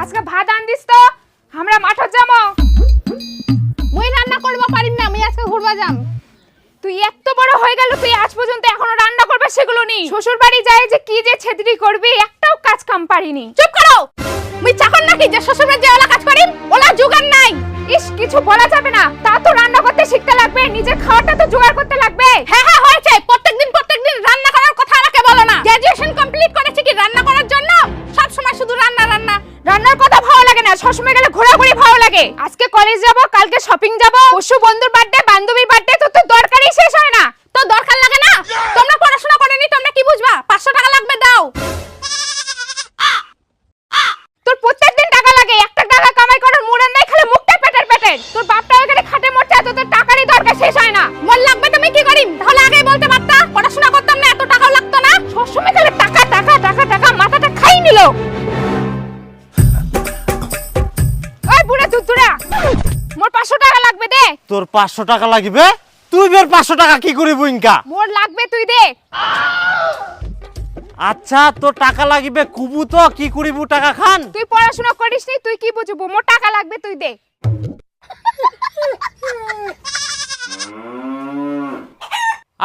আজকে ভাত আন দিস তো, আমরা মাঠত যাবো। মুই রান্না করব পারিম না, মুই আজকে ঘুরবা যাম। তুই এত বড় হয়ে গেল, তুই আজ পর্যন্ত এখনো রান্না করবে সেগুলো নি। শ্বশুর বাড়ি যায় যে কি যে ছেদরি করবি, একটাও কাজ কাম পারিনি। চুপ করো, মুই চাকর নাকি যে শ্বশুরবাড়ি যে ওলা কাজ করিম? ওলা জোগাড় নাই। ইস, কিছু বলা যাবে না, তা তো রান্না করতে শিখতে লাগবে, নিজের খাওয়াটা তো জোগাড় করতে লাগবে। হ্যাঁ হ্যাঁ হয়েছে, প্রত্যেকদিন রান্না করার কথা আমাকে বলো না। গ্র্যাজুয়েশন কমপ্লিট করেছি কি রান্না করার জন্য? সব সময় শুধু রান্না রান্না। রান্নার কথা ভালো লাগে না, সবসময় গেলে ঘোরাঘুরি ভালো লাগে। আজকে কলেজ যাব, কালকে শপিং যাব, পরশু বন্ধুর বার্থডে, বান্ধবীর বার্থডে, তো দরকারই শেষ হয় না। তো দরকার লাগে না? তোমরা পড়াশোনা করোনি, তোমরা কি বুঝবা? 500 টাকা লাগবে, দাও। তোর প্রত্যেকদিন টাকা লাগে, একটা টাকা কামাই করার মুড়ন নাই, খালি মুখটা পেটের পেটের। তোর বাপটা ওখানে খাটে মরছে, তো তোর টাকারই দরকার শেষ হয় না। মন লাগবে তুমি কি করিম? তাহলে আগেই বলতে পারতা, পড়াশোনা করতাম না, এত টাকাও লাগতো না। সবসময় খালি টাকা টাকা টাকা টাকা, মাথাটা খাই নিল। ওই বুড়া দুধুরা, মোর 500 টাকা লাগবে, দে। তোর 500 টাকা লাগবে? তুই বের 500 টাকা কি করিব ইনকা? মোর লাগবে, তুই দে। আচ্ছা, তোর টাকা লাগবে কুবু, তো কি করিব টাকা খান? তুই পড়াশোনা করিস নি, তুই কি বুঝবো? মোর টাকা লাগবে, তুই দে।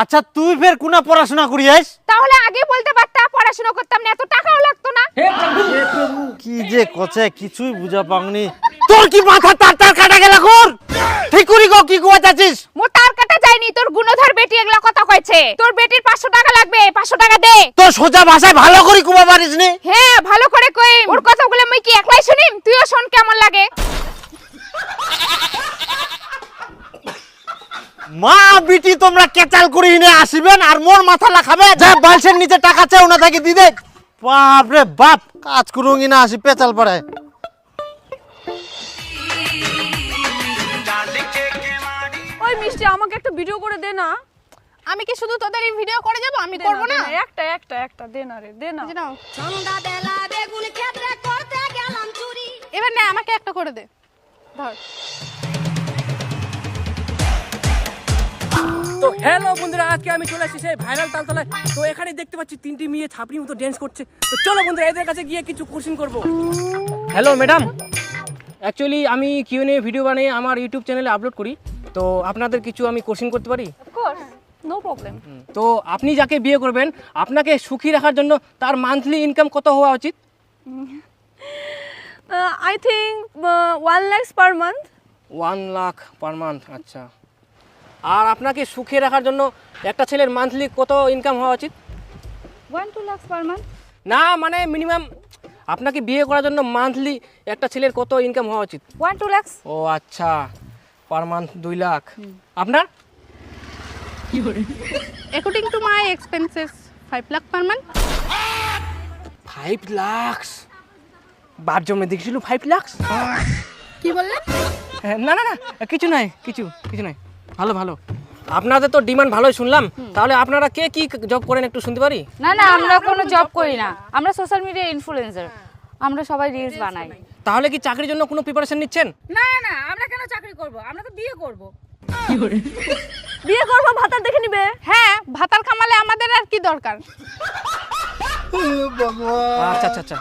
আচ্ছা, তুই ফের কোনা পড়াশোনা করিস? তাহলে আগে বলতে পারতা, পড়াশোনা করতাম না, এত টাকাও লাগতো না। কি যে কছে কিছুই বুঝা পাওনি। তোর কি মাথা তার তার কাটা গেল কর? ঠিক করি গো, কি কইতাছিস? মোর টার কাটা যায়নি, তোর গুণধর বেটি এগুলা কথা কইছে। তোর বেটির 500 টাকা লাগবে, 500 টাকা দে। তোর সোজা ভাষায় ভালো করে কুবা পারিস নি? হ্যাঁ, ভালো করে কই। ওর কথাগুলো মুই কি একলাই শুনিম? তুইও শুন, কেমন লাগে। মা বিটি তোমরা কেচাল করি নে আসিবেন আর মোর মাথা লাখাবে। যা বালসের নিচে টাকা চাও না থাকি দি দে। বাপ রে বাপ, কাজ করুঙ্গি না আসি পেচাল পড়ে। ওই মিষ্টি, আমাকে একটা ভিডিও করে দে না। আমি কি শুধু তোদের এই ভিডিও করে যাব? আমি করব না। একটা দে না রে, দে না। নাও। এবার না, আমাকে একটা করে দে। ধর। তো হ্যালো বন্ধুরা, আজকে আমি চলে আসছি সেই ভাইরাল তালতলায়। তো এখানে দেখতে পাচ্ছি 3টি মেয়ে ছাপড়ির মতো ড্যান্স করছে। তো চলো বন্ধুরা, এদের কাছে গিয়ে কিছু কোশ্চেন করব। হ্যালো ম্যাডাম, অ্যাকচুয়ালি আমি কিউএনএ ভিডিও বানিয়ে আমার ইউটিউব চ্যানেলে আপলোড করি। তো আপনাদের কিছু আমি কোশ্চেন করতে পারি? Of course, no problem. তো আপনি যাকে বিয়ে করবেন, আপনাকে সুখী রাখার জন্য তার মান্থলি ইনকাম কত হওয়া উচিত? I think 1 lakh per month. 1 lakh per month, আচ্ছা। আর আপনাকে সুখী রাখার জন্য একটা ছেলের মান্থলি কত ইনকাম হওয়া উচিত? 1-2 লাখ পার মান্থ। না, মানে মিনিমাম আপনাকে বিয়ে করার জন্য মান্থলি একটা ছেলের কত ইনকাম হওয়া উচিত? 1-2 লাখ। ও আচ্ছা, পার মান্থ 2 লাখ। আপনার? According to my expenses 5 lakh per month. 5 lakh? বাপ জমে দেখছিল 5 লাখ? কি বললেন? না না না, কিছু নাই, কিছু নাই। ভালো ভালো, আপনাদের তো ডিমান্ড ভালোই শুনলাম। তাহলে আপনারা কে কি জব করেন একটু শুনতে পারি? না না, আমরা কোনো জব করি না, আমরা সোশ্যাল মিডিয়া ইনফ্লুয়েন্সার, আমরা সবাই রিলস বানাই। তাহলে কি চাকরির জন্য কোনো প্রিপারেশন নিচ্ছেন? না না, আমরা কেন চাকরি করব, আমরা তো বিয়ে করব। বিয়ে করবো, ভাতার দেখে নিবে। হ্যাঁ, ভাতার কামালে আমাদের আর কি দরকার? আচ্ছা আচ্ছা আচ্ছা,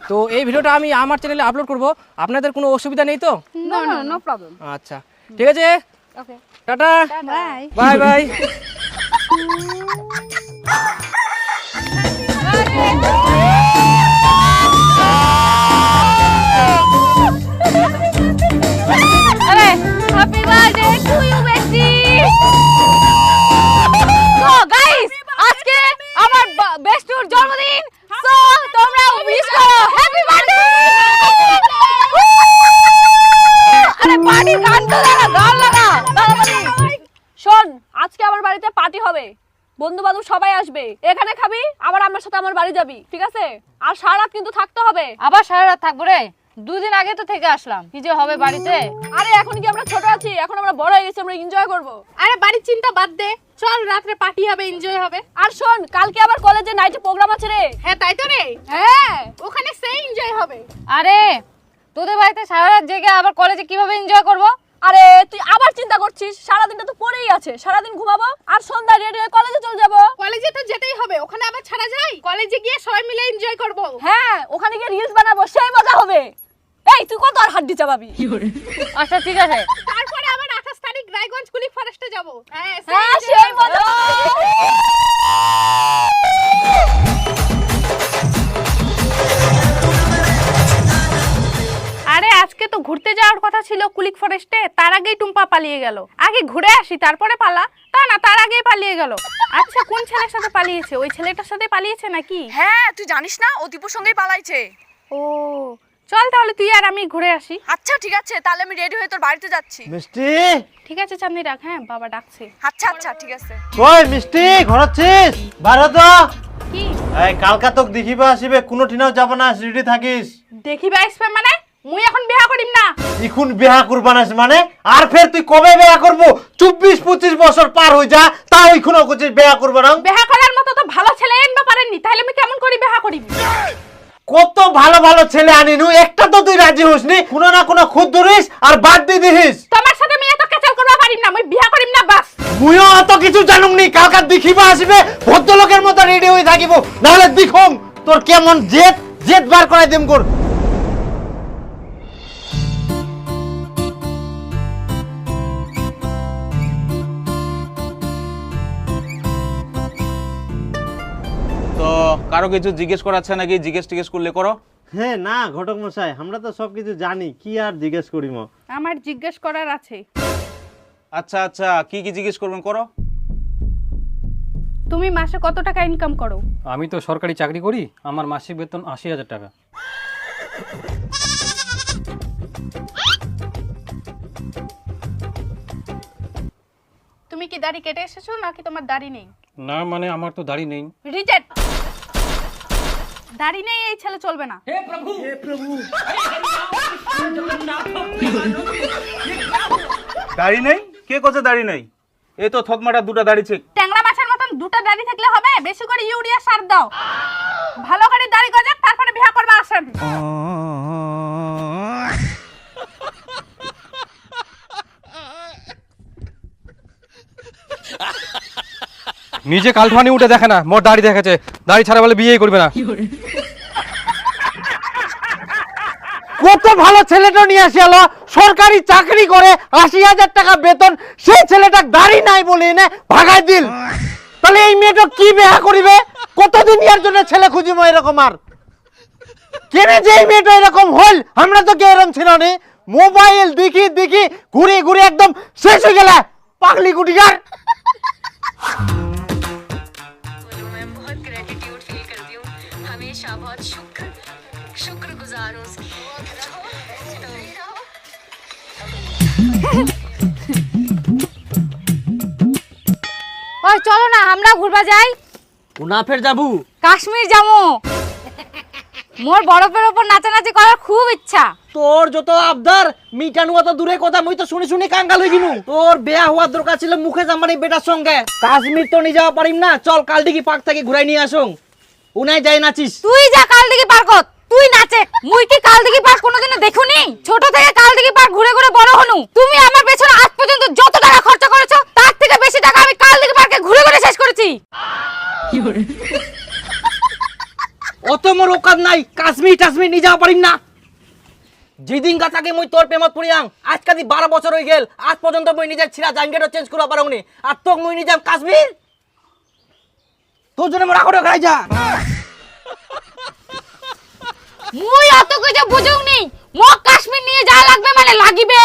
তো এই ভিডিওটা আমি আমার চ্যানেলে আপলোড করব। আপনাদের কোনো অসুবিধা নেই তো? No no, no problem. আচ্ছা, ঠিক আছে, okay, tata, bye. Bye bye. আরে happy birthday to you bestie. তো গাইস, আজকে আমার বেস্টুর জন্মদিন, সো তোমরা উইশ করো হ্যাপি বার্থডে। আরে পার্টি গান তো লাগা, গান লাগা তাড়াতাড়ি। শোন, আজকে আমার বাড়িতে পার্টি হবে, বন্ধু বান্ধব সবাই আসবে। এখানে খাবি, আবার আমার সাথে আমার বাড়ি যাবি, ঠিক আছে? আর সারা রাত কিন্তু থাকতে হবে। আবার সারা রাত থাকবো রে? 2 দিন আগে তো থেকে আসলাম, কি যে হবে বাড়িতে। আরে এখন কি আমরা ছোট আছি? এখন আমরা বড় হয়ে গেছি, আমরা এনজয় করব। আরে বাড়ির চিন্তা বাদ দে, চল রাত্রে পার্টি হবে, এনজয় হবে। আর শোন, কালকে আবার কলেজে নাইটে প্রোগ্রাম আছে রে। হ্যাঁ তাই তো রে, হ্যাঁ, ওখানে সেই এনজয় হবে। আরে তোদের বাড়িতে সারা রাত জেগে আবার কলেজে কিভাবে এনজয় করব? আরে তুই আবার চিন্তা করছিস? সারাদিনটা তো পড়েই আছে, সারাদিন ঘুমাবো আর সন্ধ্যায় রেডি হয়ে কলেজে চলে যাবো। কলেজে তো যেতেই হবে, ওখানে আবার ছাড়া যায়? কলেজে গিয়ে সবাই মিলে এনজয় করব। হ্যাঁ, ওখানে গিয়ে রিলস বানাবো, সেই মজা হবে। এই তুই কত আর হাড্ডি চাবাবি? আচ্ছা ঠিক আছে। তারপরে আবার 28 তারিখ রায়গঞ্জ কুলিক ফরেস্টে যাব। হ্যাঁ হ্যাঁ সেই মজা। আরে আজকে তো ঘুরতে যাওয়ার কথা ছিল কুলিক ফরেস্টে, তার আগেই টুম্পা পালিয়ে গেল। আগে ঘুরে আসি তারপরে পালা, তা না তার আগেই পালিয়ে গেল। আচ্ছা কোন ছেলের সাথে পালিয়েছে? ওই ছেলেটার সাথে পালিয়েছে নাকি? হ্যাঁ তুই জানিস না ও দীপুর সঙ্গেই পালাইছে। ও চল তাহলে তুই আর আমি ঘুরে আসি। আচ্ছা ঠিক আছে, তাহলে আমি রেডি হয়ে তোর বাড়িতে যাচ্ছি। মিষ্টি ঠিক আছে চাঁদনি রাখ, হ্যাঁ বাবা ডাকছে। আচ্ছা আচ্ছা ঠিক আছে। কই মিষ্টি ঘর আছিস? বারো তো কি এই কালকা তোক দেখিবা আসিবে, কোনো ঠিনাও যাব না, রেডি থাকিস। দেখিবা আসবে মানে? মুই এখন বিয়া করিম না। এখন বিয়া করবা না মানে? আর ফের তুই কবে বিয়া করবো? 24-25 বছর পার হয়ে যা, তাও এখনো করছিস বিয়া করবা না? বিয়া করার মতো তো ভালো ছেলে আনবা পারেননি, তাহলে আমি কেমন করে বিয়া করিম? কত ভালো ভালো ছেলে আনিনু, একটা তো তুই রাজি হসনি। কোনো না কোনো খুদ ধরিস আর বাদ দিয়ে দিস। তোমার সাথে আমি এত কেচাল করবা পারিম না, আমি বিয়া করিম না বাস। মুইও অত কিছু জানুমনি, কালকা দেখিবা আসিবে ভদ্রলোকের মতো রেডি হয়ে থাকিব, নাহলে দেখুম তোর কেমন জেদ জেদ বার করাই দেম কর। তো কারো কিছু জিজ্ঞেস করাচ্ছে নাকি? জিজ্ঞেস করলে করো। হ্যাঁ না ঘটক মশাই, আমরা তো সবকিছু জানি, কি আর জিজ্ঞেস করিম। আমার জিজ্ঞেস করার আছে। আচ্ছা আচ্ছা, কি কি জিজ্ঞেস করবেন করো। তুমি মাসে কত টাকা ইনকাম করো? আমি তো সরকারি চাকরি করি, আমার মাসিক বেতন 80,000 টাকা। তুমি কি দাড়ি কেটে এসেছো নাকি তোমার দাড়ি নেই? না মানে আমার তো দাড়ি নেই। রিজেক্ট। দাড়ি নেই এই ছেলে চলবে না। দাড়ি নেই? কে কোছে দাড়ি নেই? এই তো থতমাটা দুটো দাড়ি ছে। ট্যাংরা মাছের মতন দুটো দাড়ি থাকলে হবে? বেশি করে ইউরিয়া সার দাও, ভালো করে দাড়ি গজাক, তারপরে বিয়া করবা আসেন। নিজে কালঠানি উঠে দেখে না, মোর দাড়ি দেখেছে, দাড়ি ছাড়া বলে বিয়েই করবে না। কত ভালো ছেলেটা নিয়ে আসি আলো, সরকারি চাকরি করে 80,000 টাকা বেতন, সেই ছেলেটা দাড়ি নাই বলে এনে ভাগাই দিল। তাহলে এই মেয়েটা কি বিয়া করিবে? কতদিন ইয়ার জন্য ছেলে খুঁজিব এরকম? আর কেন যে এই মেয়েটা এরকম হল? আমরা তো কেউ এরকম ছিল না। মোবাইল দেখি দেখি ঘুরে ঘুরে একদম শেষ হয়ে গেল, পাগলি গুটিকার। मैं बहुत ग्रेटिट्यूड फील करती हूँ, हमेशा बहुत शुक्रगुजार हूँ उसकी। ওই চলো না আমরা ঘুরবা যাই। কোনা ফের যাবু? কাশ্মীর যাবো। মোর বরফের উপর নাচানাচি করার খুব ইচ্ছা। তোর যত আবদার মিটানো অত দূরে কথা, মুই তো শুনি শুনি কাঙ্গাল হয়ে গিনু। তোর বিয়া হওয়ার দরকার ছিল মুখে জামানি বেটার সঙ্গে। কাশ্মীর তো নিয়ে যাওয়া পারিম না, চল কালদিঘি পার্ক থেকে ঘুরাই নিয়ে আসুন। উনাই যাই নাচিস। তুই যা কালদিঘি পার্কত, তুই নাচে। মুই কি কালদিঘি পার্ক কোনোদিনও দেখুনি? ছোট থেকে কালদিঘি পার্ক ঘুরে ঘুরে বড় হনু। তুমি আমার পেছনে আজ পর্যন্ত যত টাকা খরচা করেছো তার থেকে বেশি টাকা আমি কালদিঘি পার্কে ঘুরে ঘুরে শেষ করেছি। অত মোর ওকাত নাই, কাশ্মীর টাশ্মীর নিয়ে যাওয়া পারিম না। যেদিন গাছাকে মুই তোর প্রেমত পড়িয়াং, আজ কাদি 12 বছর হয়ে গেল, আজ পর্যন্ত মুই নিজের ছিড়া জাঙ্গেটও চেঞ্জ করা পারুনি। আর তোক মুই নিয়ে যাম কাশ্মীর? তোর জন্য মোরা করে খাই যা। মুই অত কিছু বুঝুংনি, মোক কাশ্মীর নিয়ে যা লাগবে মানে লাগিবে।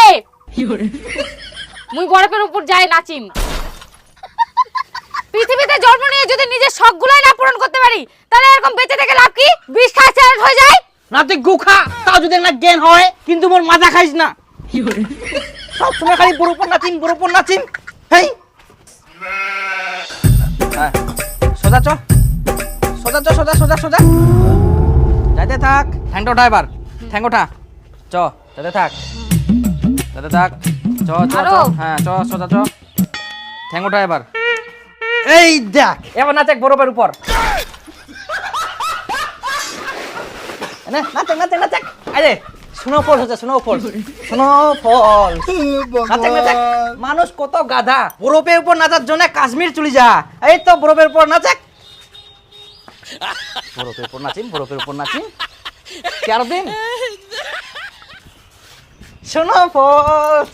মুই বরফের উপর যাই নাচিম। পৃথিবীতে জন্ম নিয়ে যদি নিজের শখগুলাই না পূরণ করতে পারি, তাহলে এরকম বেঁচে থেকে লাভ কি? বিষ খায় চ্যালেঞ্জ হয়ে যায়। না তুই গুখা, তাও যদি না জ্ঞান হয়, কিন্তু মোর মাজা খাইস না। সব সময় খালি বরফর নাচিম। হেই সোজা চ, সোজা যাইতে থাক। ঠ্যাংটো ড্রাইভার, ঠ্যাংটা চ, যাইতে থাক চ। হ্যাঁ চ, সোজা চ, ঠ্যাংটো ড্রাইভার। এই দেখ এবার নাচেক বরফের উপর। নাচেক। আরে স্নোফল হচ্ছে, স্নোফল। নাচেক। মানুষ কত গাধা, বরফের উপর নাচার জন্য কাশ্মীর চলে যা। এই তো বরফের উপর নাচেক। বরফের উপর নাচিম 13 দিন। শোনো বস,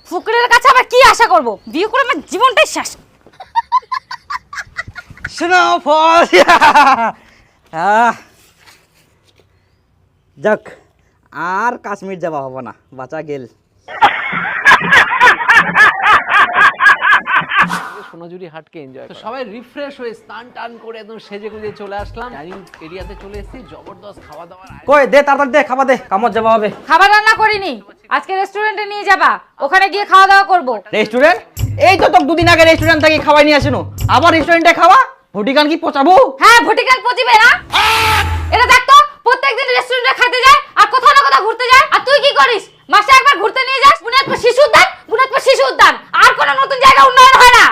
ফুকরের কাছে আবার কি আশা করব? বিয়ে করে আমার জীবনটাই শেষ। শোনো বস। যাক, আর কাশ্মীর যাওয়া হবে না, বাঁচা গেল। সোনাঝুরি হাটকে এনজয় তো সবাই রিফ্রেশ হয়ে স্নান টান করে একদম সেজে গুজে চলে আসলাম। ডাইনিং এরিয়াতে চলে এসেছি, জবরদস্ত খাওয়া দাওয়ার কই দে, তাড়াতাড়ি দে, খাবার দে, কামত যাওয়া হবে। খাবার রান্না করিনি, আজকে রেস্টুরেন্টে নিয়ে যাবা, ওখানে গিয়ে খাওয়া দাওয়া করব। রেস্টুরেন্ট? এই তো তোকে দুদিন আগে রেস্টুরেন্ট থেকে খাওয়াই নিয়ে আসেনো, আবার রেস্টুরেন্টে খাওয়া? ভটিকান কি পচাবো? হ্যাঁ, ভটিকান পচিবে না। এটা দেখ তো, প্রত্যেকদিন রেস্টুরেন্টে খেতে যায় আর কোথাও না কোথাও ঘুরতে যায়। আর তুই কি করিস? মাসে একবার ঘুরতে নিয়ে যাস বুনিয়াদপুর শিশু উদ্যান, বুনিয়াদপুর শিশু উদ্যান, আর কোনো নতুন জায়গা উন্নয়ন হয় না।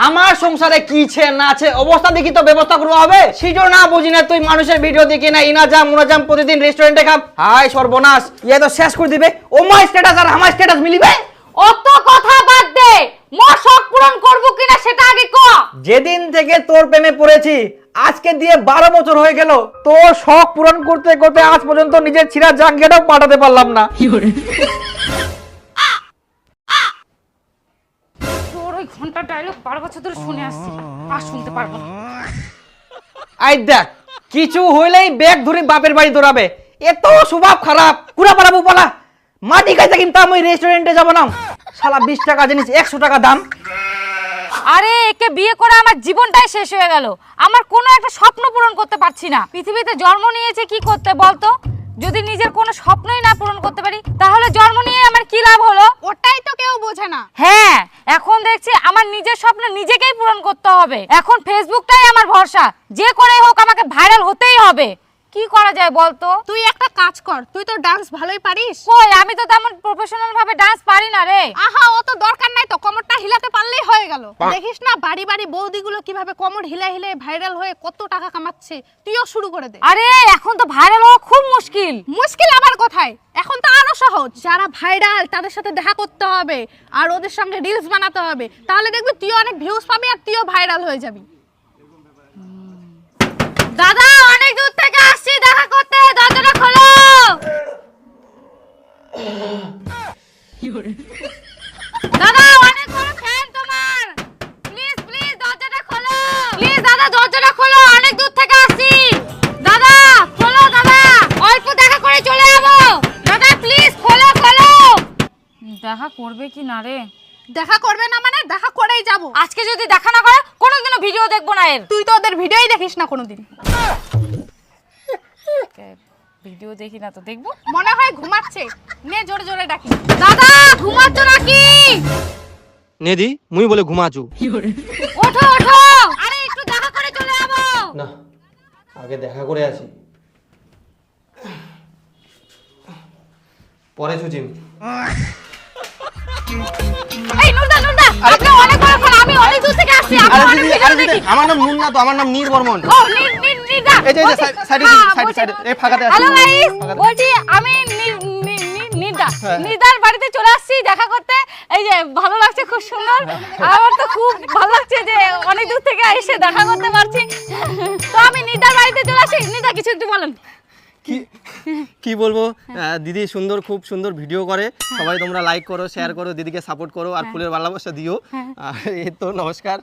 আমার সংসারে কি ছে না আছে অবস্থা দেখি তো ব্যবস্থা করবো হবে। সেটাও না বুঝি না, তুই মানুষের ভিডিও দেখি না ইনা জাম মুনা জাম প্রতিদিন রেস্টুরেন্টে খাম। হাই সর্বনাশ, ইয়ে তো শেষ করে দিবে। ও মাই স্ট্যাটাস আর আমার স্ট্যাটাস মিলিবে? অত কথা বাদ দে, মোর শখ পূরণ করব কিনা সেটা আগে ক। যেদিন থেকে তোর প্রেমে পড়েছি আজকে দিয়ে 12 বছর হয়ে গেল, তোর শখ পূরণ করতে করতে আজ পর্যন্ত নিজের ছিঁড়া জাঙ্গিয়াটাও পাঠাতে পারলাম না। তোর ওই ঘন্টা ডায়লগ 12 বছর ধরে শুনে আসছি, আর শুনতে পারবো না। আই দেখ, কিছু হইলেই ব্যাগ ধরে বাপের বাড়ি দৌড়াবে, এত স্বভাব খারাপ। কুড়া পারাবো বলা, মাটি খাইতে কিন্তু আমি রেস্টুরেন্টে যাবো না। শালা 20 টাকা জিনিস 100 টাকা দাম। আরে একে বিয়ে করে আমার জীবনটাই শেষ হয়ে গেল। আমার কোনো একটা স্বপ্ন পূরণ করতে পারছি না। পৃথিবীতে জন্ম নিয়েছে কি করতে বলতো? যদি নিজের কোনো স্বপ্নই না পূরণ করতে পারি তাহলে জন্ম নিয়ে আমার কি লাভ হলো? ওটাই তো কেউ বোঝে না। হ্যাঁ, এখন দেখছি আমার নিজের স্বপ্ন নিজেকেই পূরণ করতে হবে। এখন ফেসবুকটাই আমার ভরসা, যে করে হোক আমাকে ভাইরাল হতেই হবে। কি করা যায় বলতো? তুই একটা কাজ কর, তুই তো ডান্স ভালোই পারিস। কই, আমি তো তেমন প্রফেশনাল ভাবে ডান্স পারি না রে। আহা, ও তো দরকার নাই তো, কোমরটা হিলাতে পারলেই হয়ে গেল। দেখিস না বাড়ি বাড়ি বৌদিগুলো কিভাবে কোমর হিলা হিলে ভাইরাল হয়ে কত টাকা কামাচ্ছে, তুইও শুরু করে দে। আরে এখন তো ভাইরাল হওয়া খুব মুশকিল। মুশকিল আবার কোথায়, এখন তো আরো সহজ। যারা ভাইরাল তাদের সাথে দেখা করতে হবে আর ওদের সঙ্গে রিলস বানাতে হবে, তাহলে দেখবি তুইও অনেক ভিউজ পাবি আর তুইও ভাইরাল হয়ে যাবি। দাদা, অনেক দূর থেকে আসছি দেখা করতে, দরজাটা খোলো। দাদা, অনেক বড় ফ্যান তোমার, প্লিজ প্লিজ দরজাটা খোলো। প্লিজ দাদা, দরজাটা খোলো, অনেক দূর থেকে আসছি। দাদা খোলো, দাদা অল্প দেখা করে চলে যাবো। দাদা প্লিজ খোলো খোলো। দেখা করবে কি না রে? দেখা করবে না মানে দেখা করেই যাব। আজকে যদি দেখা না করে কোনোদিনও ভিডিও দেখবো না এর। তুই তো ওদের ভিডিওই দেখিস না কোনোদিন। ভিডিও দেখি না তো দেখবো? মনে হয় ঘুমাচ্ছে, নে জোরে জোরে ডাকি। দাদা ঘুমাচ্ছ নাকি? নেদি মুই বলে ঘুমাচু। ওঠো ওঠো, আরে একটু দেখা করে চলে যাবো। না, আগে দেখা করে আসি, পরে ছুচিম। এই নুরদা নুরদা, আপনি অনেক বড় ফোন, আমি অনেক দূর থেকে আসছি। আপনি অনেক ভিডিও দেখি। আমার নাম নুন না তো, আমার নাম নীর বর্মন। ও নির্দা, এই যে সাইডে সাইডে এই ফাঁকাতে আছে। হ্যালো গাইস, বলছি আমি নির্দা, নির্দার বাড়িতে চলে আসছি দেখা করতে। এই যে ভালো লাগছে, খুব সুন্দর। আমার তো খুব ভালো লাগছে যে অনেক দূর থেকে এসে দেখা করতে পারছি। তো আমি নির্দার বাড়িতে চলে আসি। নির্দা কিছু একটু বলেন। কি বলবো, দিদি সুন্দর, খুব সুন্দর ভিডিও করে। সবাই তোমরা লাইক করো, শেয়ার করো, দিদিকে সাপোর্ট করো আর ফুলের ভালোবাসা দিও। এই তো নমস্কার।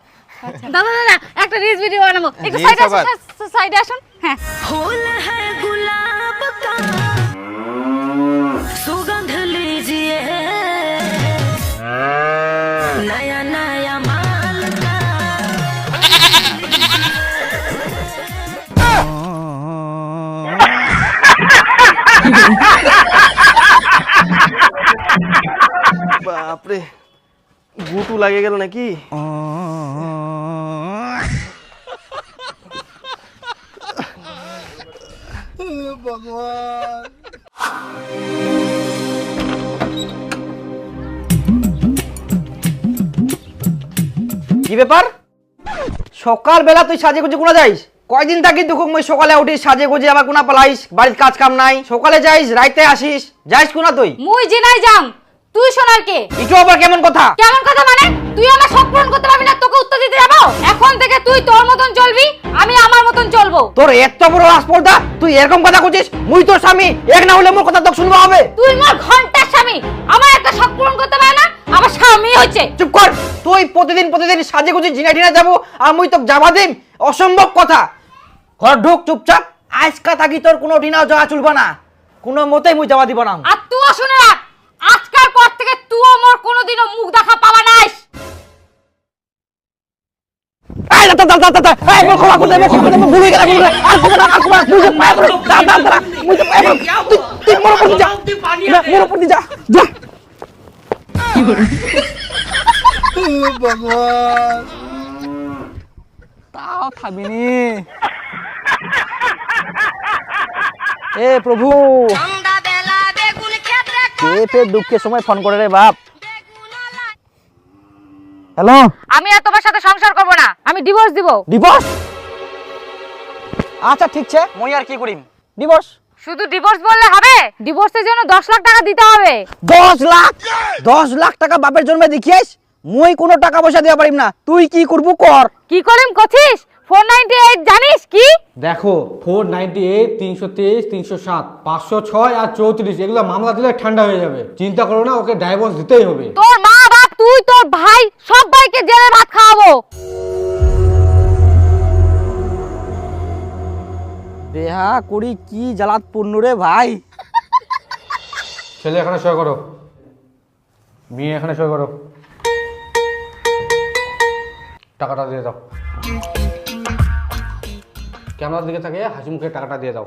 দাদা দাদা একটা রিলস ভিডিও বানাবো, একটু সাইডে আসুন। হ্যাঁ, फूल है गुलाब का सुगंध लीजिए नया नया माल का বাপরে, গুটু লাগে গেল নাকি? ভগবান, কি ব্যাপার? সকাল বেলা তুই সাজে গুজে কোনা যাইস? কয়দিন থাকি দুঃখ মই সকালে উঠিস সাজে গুজে আবার কোনা পালাইস? বাড়ির কাজ কাম নাই, সকালে যাইস রাইতে আসিস, যাইস কোনা তুই? মুই যে নাই যাম, তুই শোনার কে? এটা আবার কেমন কথা? কেমন কথা মানে? তুই আমার শখ পূরণ করতে পারবি না, তোকে উত্তর দিতে যাবো? এখন থেকে তুই তোর মতন চলবি, আমি আমার মতন চলবো। তোর এত বড় আসপর্দা, তুই এরকম কথা কইছিস? মুই তোর স্বামী, এক না হলে মোর কথা তো শুনবা হবে। তুই মোর ঘন্টার স্বামী, আমার একটা শখ পূরণ করতে পারে না, আমার স্বামী হচ্ছে। চুপ কর। তুই প্রতিদিন সাজে গুজে জিনা টিনা যাবো আর মুই তোকে যাবা দিম? অসম্ভব কথা। ঘর ঢুক চুপচাপ। আজকা থাকি তোর কোনো ডিনাও যাওয়া চলবে না, কোনো মতেই মুই যাওয়া দিব না। আর তুইও শুনে রাখ, আজকের পর থেকে তুইও মোর কোনোদিনও মুখ দেখা পাবা নাইস। এই দাদা দাদা দাদা, এই মোর ক্ষমা করে দে, ভুলে গেলাম, ভুলে গেলাম। আর ক্ষমা আর ক্ষমা, মুই যে পায়ে পড়ো, দাদা দাদা, মুই যে পায়ে পড়ো। তুই মোর উপর যা, মোর উপর যা, যা। ভগবান, তাও থামিনি। এ প্রভু, কে ফের দুঃখের সময় ফোন করে রে বাপ? হ্যালো, আমি আর তোমার সাথে সংসার করব না, আমি ডিভোর্স দিব। ডিভোর্স? আচ্ছা ঠিক আছে, মই আর কি করিম? ডিভোর্স? শুধু ডিভোর্স বললে হবে? ডিভোর্সের জন্য 10 লাখ টাকা দিতে হবে। 10 লাখ? 10 লাখ টাকা বাপের জন্মে দেখিস? মই কোনো টাকা পয়সা দিতে পারিম না। তুই কি করবো কর। কি করিম কছিস? 498 জানিস কি? দেখো 498, 323, 307, 506 আর 34 এগুলো মামলা দিলে ঠান্ডা হয়ে যাবে। চিন্তা করো না, ওকে ডাইভোর্স দিতেই হবে। তোর মা বাপ, তুই, তোর ভাই সবাইকে জেলে ভাত খাওয়াবো। বেহা করি কি জ্বালাত পূর্ণ রে ভাই। ছেলে এখানে সই করো, মেয়ে এখানে সই করো, টাকাটা দিয়ে দাও। ক্যামেরার দিকে থাকে হাসি মুখে টাকাটা দিয়ে দাও।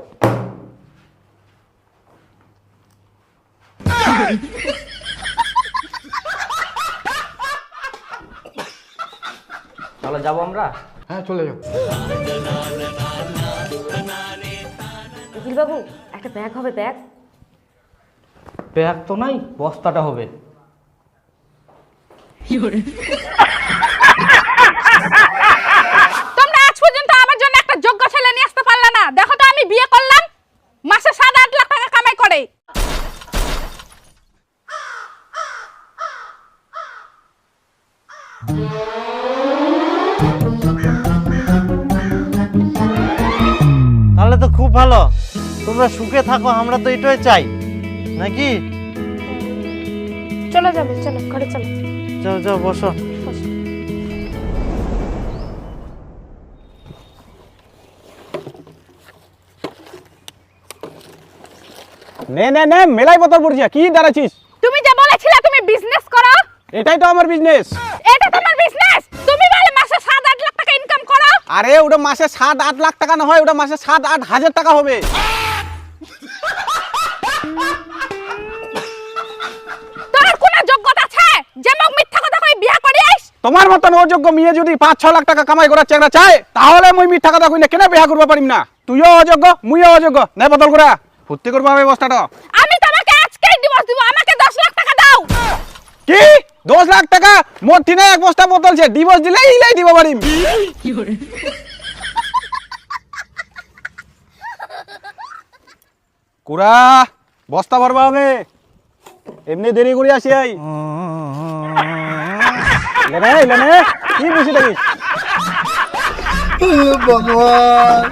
তাহলে যাবো আমরা? হ্যাঁ চলে যাও। উকিল বাবু, একটা ব্যাগ হবে? ব্যাগ? ব্যাগ তো নাই, বস্তাটা হবে। তোমরা আজ পর্যন্ত আমার জন্য একটা যোগ্য ছেলে নিয়ে আসতে পারলে না। দেখো তো আমি বিয়ে করলাম, মাসে 7-8 লাখ টাকা কামাই করে। তাহলে তো খুব ভালো, তোমরা সুখে থাকো, আমরা তো এটাই চাই নাকি? চলো যাবে, চলো ঘরে চলো। যাও যাও, বসো। নে নে নে, মেলাই বতর পড়ছি, কি দাঁড়াছিস? তুমি যে বলেছিলে তুমি বিজনেস করো, এটাই তো আমার বিজনেস। এটা তোমার বিজনেস? তুমি বলে মাসে 7-8 লাখ টাকা ইনকাম করো। আরে ওটা মাসে 7-8 লাখ টাকা না হয়, ওটা মাসে 7-8 হাজার টাকা হবে। তোর কোনো যোগ্যতা আছে যে মোক মিথ্যা কথা কই বিয়ে করিস? তোমার মতন অযোগ্য মেয়ে যদি 5-6 লাখ টাকা কামাই করার চেষ্টা চায়, তাহলে মুই মিথ্যা কথা কই না কেন বিয়ে করবা পারিম না? তুইও অযোগ্য, মুইও অযোগ্য। নে বদল করা, ফুর্তি করবা ব্যবস্থাটা। আমি তোমাকে আজকেই ডিভোর্স দিব, আমাকে 10 লাখ টাকা দাও। কি 10 লাখ টাকা? মোর ঠিনে এক বস্তা বোতল আছে, ডিভোর্স দিলে ইলাই দিব পারিম। কুড়া বস্তা ভরবা হবে, এমনি দেরি করে আসি আই। লেনে লেনে, কি বুঝি থাকিস? ভগবান।